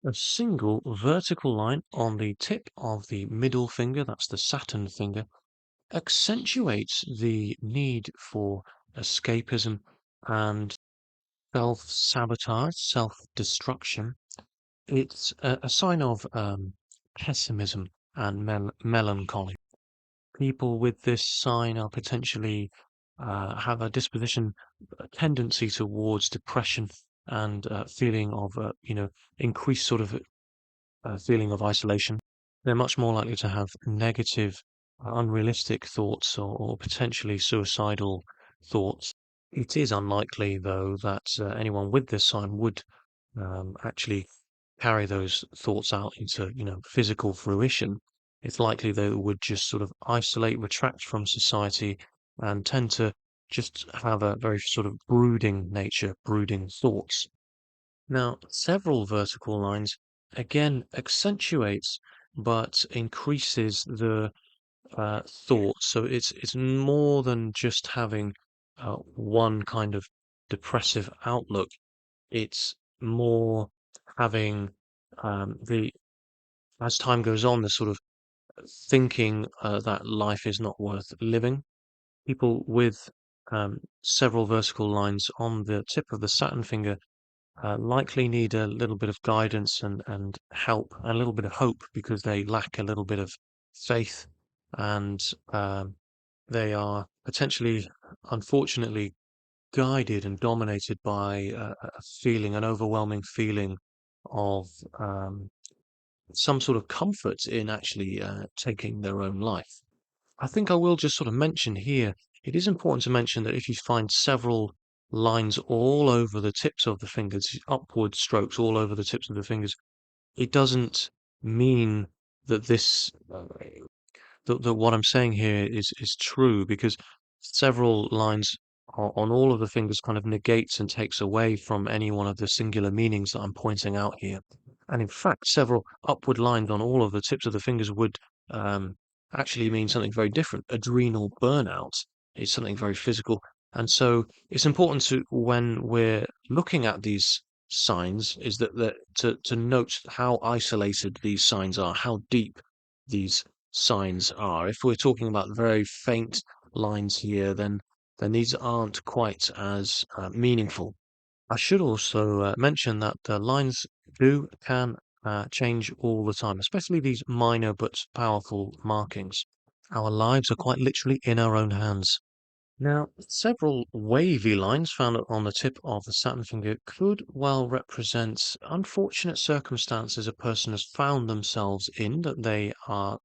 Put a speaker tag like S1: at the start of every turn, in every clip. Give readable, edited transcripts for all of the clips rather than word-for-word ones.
S1: A single vertical line on the tip of the middle finger, that's the Saturn finger, accentuates the need for escapism and self-sabotage, self-destruction. It's a sign of pessimism and melancholy. People with this sign are potentially have a disposition, a tendency towards depression and feeling of, increased sort of feeling of isolation. They're much more likely to have negative, unrealistic thoughts or potentially suicidal thoughts. It is unlikely, though, that anyone with this sign would actually carry those thoughts out into, physical fruition. It's likely they would just sort of isolate, retract from society, and tend to just have a very sort of brooding nature, brooding thoughts. Now, several vertical lines again accentuates but increases the thought. So it's more than just having one kind of depressive outlook. It's more having the as time goes on, the sort of thinking that life is not worth living. People with several vertical lines on the tip of the Saturn finger likely need a little bit of guidance and help, and a little bit of hope because they lack a little bit of faith, and they are potentially, unfortunately, guided and dominated by a feeling, an overwhelming feeling of some sort of comfort in actually taking their own life. I think I will just sort of mention here, it is important to mention that if you find several lines all over the tips of the fingers, upward strokes all over the tips of the fingers, it doesn't mean that that what I'm saying here is true, because several lines on all of the fingers kind of negates and takes away from any one of the singular meanings that I'm pointing out here. And in fact, several upward lines on all of the tips of the fingers would um, actually mean something very different. Adrenal burnout is something very physical. And so it's important to, when we're looking at these signs, is that to note how isolated these signs are, how deep these signs are. If we're talking about very faint lines here, then these aren't quite as meaningful. I should also mention that the lines can change all the time, especially these minor but powerful markings. Our lives are quite literally in our own hands. Now, several wavy lines found on the tip of the Saturn finger could well represent unfortunate circumstances a person has found themselves in that they are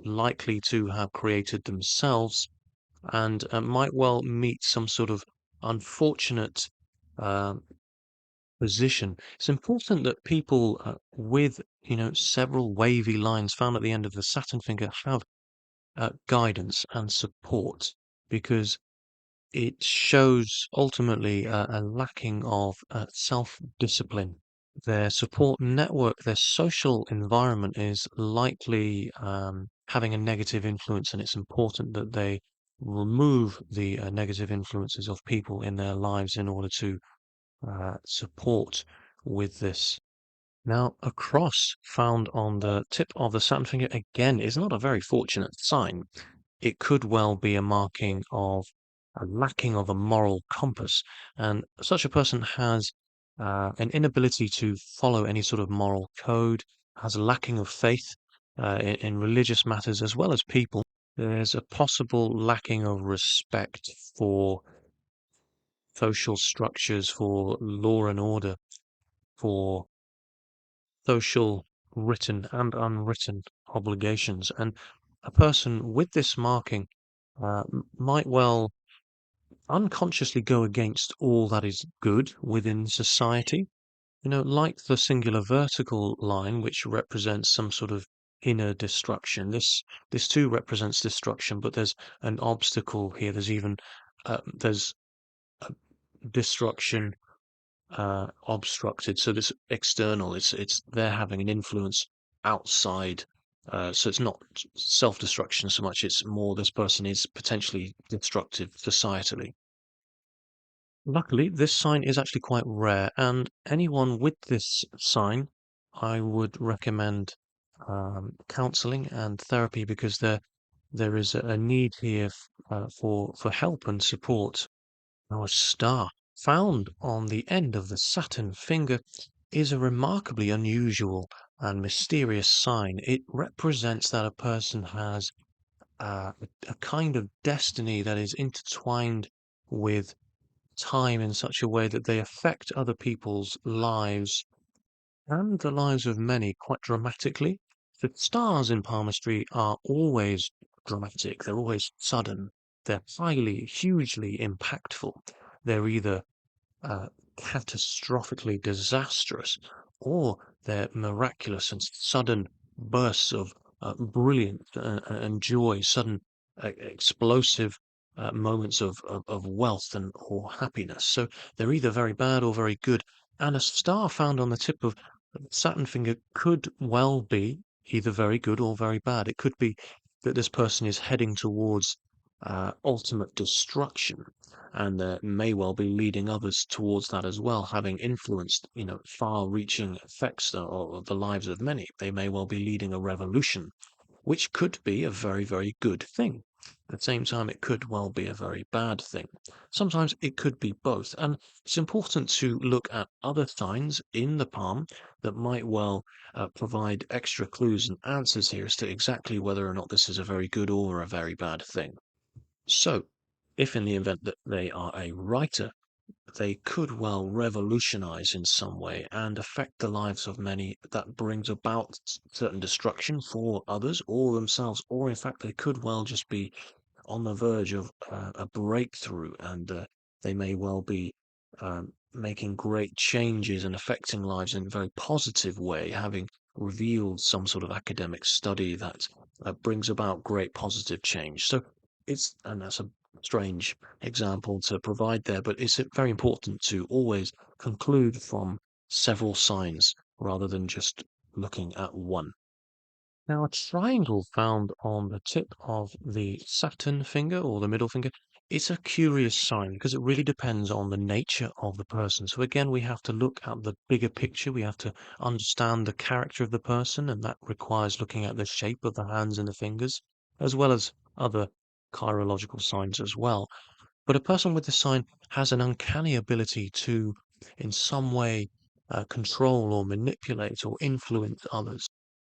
S1: likely to have created themselves, and might well meet some sort of unfortunate uh, position. It's important that people with, several wavy lines found at the end of the Saturn finger have guidance and support, because it shows ultimately a lacking of self-discipline. Their support network, their social environment is likely having a negative influence, and it's important that they remove the negative influences of people in their lives in order to support with this. Now, a cross found on the tip of the Saturn finger again is not a very fortunate sign. It could well be a marking of a lacking of a moral compass, and such a person has an inability to follow any sort of moral code, has a lacking of faith in religious matters as well as people. There's a possible lacking of respect for social structures, for law and order, for social written and unwritten obligations. And a person with this marking might well unconsciously go against all that is good within society. Like the singular vertical line, which represents some sort of inner destruction. This too represents destruction, but there's an obstacle here. There's destruction obstructed. So this external, it's they're having an influence outside. So it's not self-destruction so much, it's more this person is potentially destructive societally. Luckily, this sign is actually quite rare, and anyone with this sign I would recommend counseling and therapy because there is a need here for help and support. Now, a star found on the end of the Saturn finger is a remarkably unusual and mysterious sign. It represents that a person has a kind of destiny that is intertwined with time in such a way that they affect other people's lives and the lives of many quite dramatically. The stars in palmistry are always dramatic, they're always sudden, they're highly, hugely impactful. They're either uh, catastrophically disastrous, or they're miraculous and sudden bursts of brilliance and joy, sudden explosive moments of wealth and or happiness. So they're either very bad or very good. And a star found on the tip of the Saturn finger could well be either very good or very bad. It could be that this person is heading towards ultimate destruction and may well be leading others towards that as well, having influenced, far-reaching effects of the lives of many. They may well be leading a revolution, which could be a very, very good thing. At the same time, it could well be a very bad thing. Sometimes it could be both, and it's important to look at other signs in the palm that might well provide extra clues and answers here as to exactly whether or not this is a very good or a very bad thing. So, if in the event that they are a writer, they could well revolutionize in some way and affect the lives of many that brings about certain destruction for others or themselves, or in fact, they could well just be on the verge of a breakthrough and they may well be making great changes and affecting lives in a very positive way, having revealed some sort of academic study that brings about great positive change. So and that's a strange example to provide there, but it's very important to always conclude from several signs rather than just looking at one. Now, a triangle found on the tip of the Saturn finger or the middle finger, it's a curious sign because it really depends on the nature of the person. So again, we have to look at the bigger picture. We have to understand the character of the person, and that requires looking at the shape of the hands and the fingers, as well as other chirological signs as well. But a person with this sign has an uncanny ability to, in some way, control or manipulate or influence others.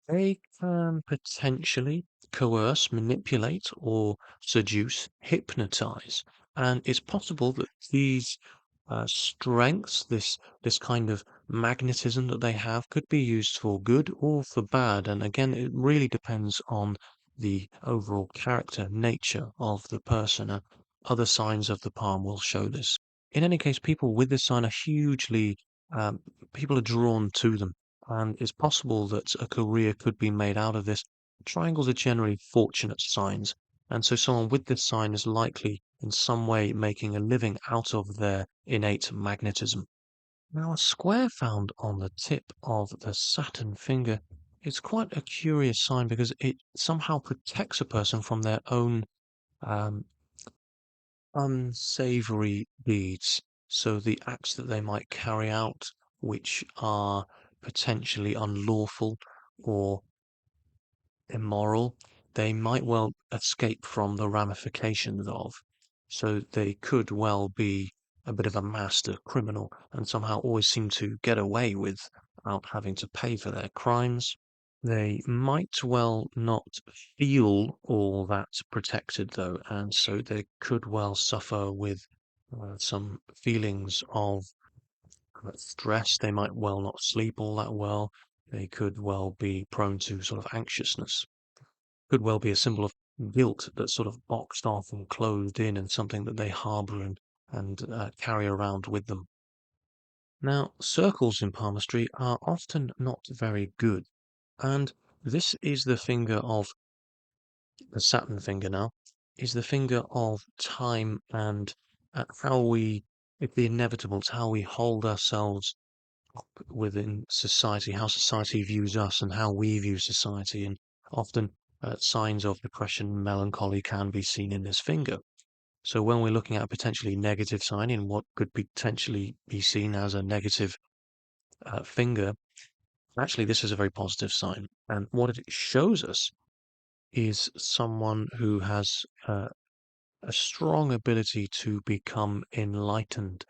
S1: They can potentially coerce, manipulate, or seduce, hypnotize. And it's possible that these strengths, this kind of magnetism that they have, could be used for good or for bad. And again, it really depends on the overall character, nature of the person. Other signs of the palm will show this. In any case, people with this sign are hugely, um, people are drawn to them and it's possible that a career could be made out of this. Triangles are generally fortunate signs, and so someone with this sign is likely in some way making a living out of their innate magnetism. Now, a square found on the tip of the Saturn finger is quite a curious sign because it somehow protects a person from their own um, unsavory deeds. So the acts that they might carry out, which are potentially unlawful or immoral, they might well escape from the ramifications of. So they could well be a bit of a master criminal and somehow always seem to get away without having to pay for their crimes. They might well not feel all that protected though, and so they could well suffer with some feelings of stress. They might well not sleep all that well. They could well be prone to sort of anxiousness. Could well be a symbol of guilt that's sort of boxed off and closed in and something that they harbor and carry around with them. Now, circles in palmistry are often not very good. And this is the finger of the Saturn finger now, is the finger of time and how we, it's the inevitable, it's how we hold ourselves within society, how society views us and how we view society. And often signs of depression, melancholy can be seen in this finger. So when we're looking at a potentially negative sign in what could potentially be seen as a negative finger, Actually, this is a very positive sign. And what it shows us is someone who has a strong ability to become enlightened,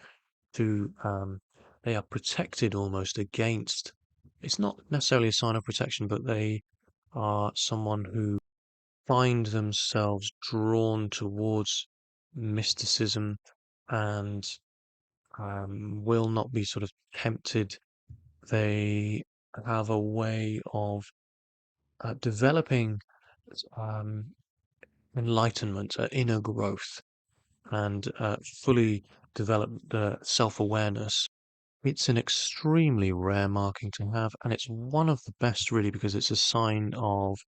S1: to they are protected almost against. It's not necessarily a sign of protection, but they are someone who find themselves drawn towards mysticism and will not be sort of tempted. They have a way of developing um, enlightenment, inner growth, and fully developed self-awareness. It's an extremely rare marking to have, and it's one of the best really because it's a sign of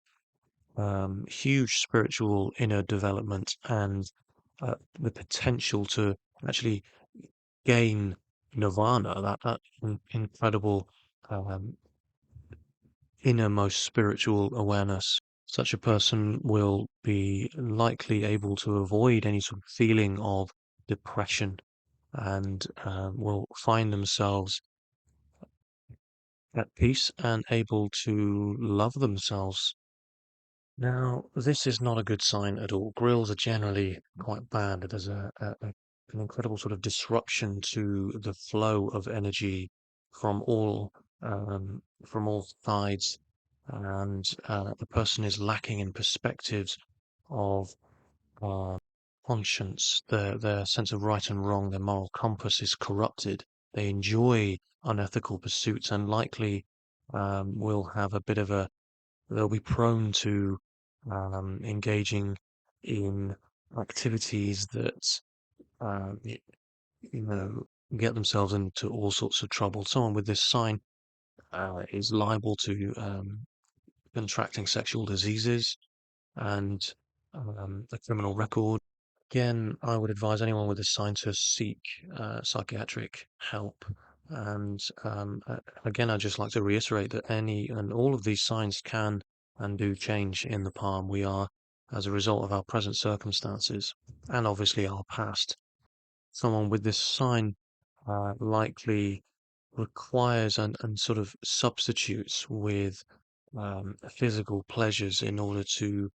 S1: huge spiritual inner development and the potential to actually gain nirvana, that incredible um, innermost spiritual awareness. Such a person will be likely able to avoid any sort of feeling of depression and will find themselves at peace and able to love themselves. Now, this is not a good sign at all. Grills are generally quite bad. There's an incredible sort of disruption to the flow of energy from all sides, and the person is lacking in perspectives of uh, conscience. Their sense of right and wrong, their moral compass is corrupted. They enjoy unethical pursuits and likely will have a bit of a they'll be prone to engaging in activities that y- you know get themselves into all sorts of trouble. Someone with this sign is liable to contracting sexual diseases and a criminal record. Again, I would advise anyone with this sign to seek psychiatric help. And again, I'd just like to reiterate that any and all of these signs can and do change in the palm. We are, as a result of our present circumstances and obviously our past. Someone with this sign likely requires and sort of substitutes with physical pleasures in order to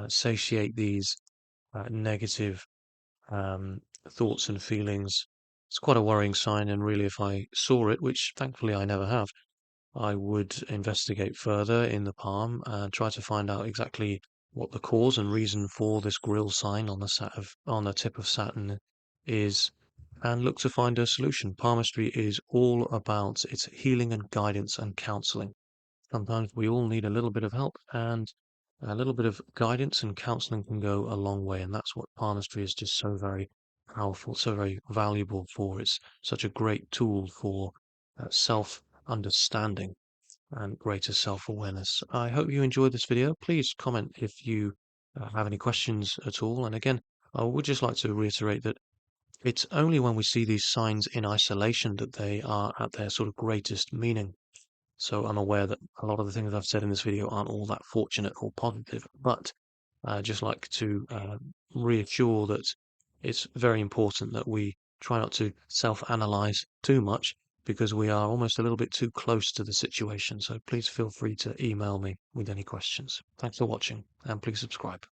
S1: satiate these negative um, thoughts and feelings. It's quite a worrying sign, and really, if I saw it, which thankfully I never have, I would investigate further in the palm and try to find out exactly what the cause and reason for this Grille sign on on the tip of Saturn is, and look to find a solution. Palmistry is all about its healing and guidance and counseling. Sometimes we all need a little bit of help, and a little bit of guidance and counseling can go a long way. And that's what palmistry is just so very powerful, so very valuable for. It's such a great tool for self understanding and greater self awareness. I hope you enjoyed this video. Please comment if you have any questions at all. And again, I would just like to reiterate that it's only when we see these signs in isolation that they are at their sort of greatest meaning. So I'm aware that a lot of the things I've said in this video aren't all that fortunate or positive, but I just like to reassure that it's very important that we try not to self-analyze too much because we are almost a little bit too close to the situation. So please feel free to email me with any questions. Thanks for watching and please subscribe.